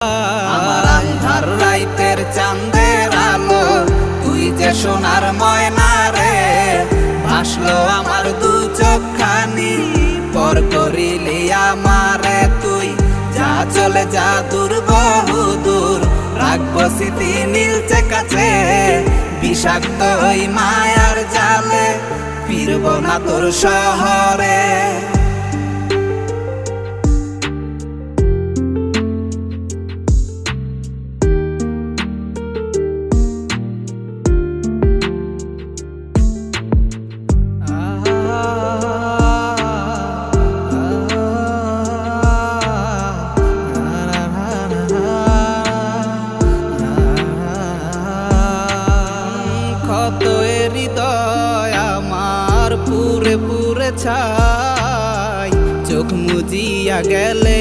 আমার আন্ধার রাইতের চাঁদের আলো, তুই যে সোনার ময়না রে। ভাসলো আমার দু চোখখানি, পর করিলি আমারে তুই। যা চলে যা দূর বহু দূর, রাখবো স্মৃতি নীলচে কাছে। বিষাক্ত ওই মায়ার জালে, ফিরবো না তোর শহরে। কত হৃদয় আমার পুরে পুরে ছাই, চোখ মুজিয়া গেলে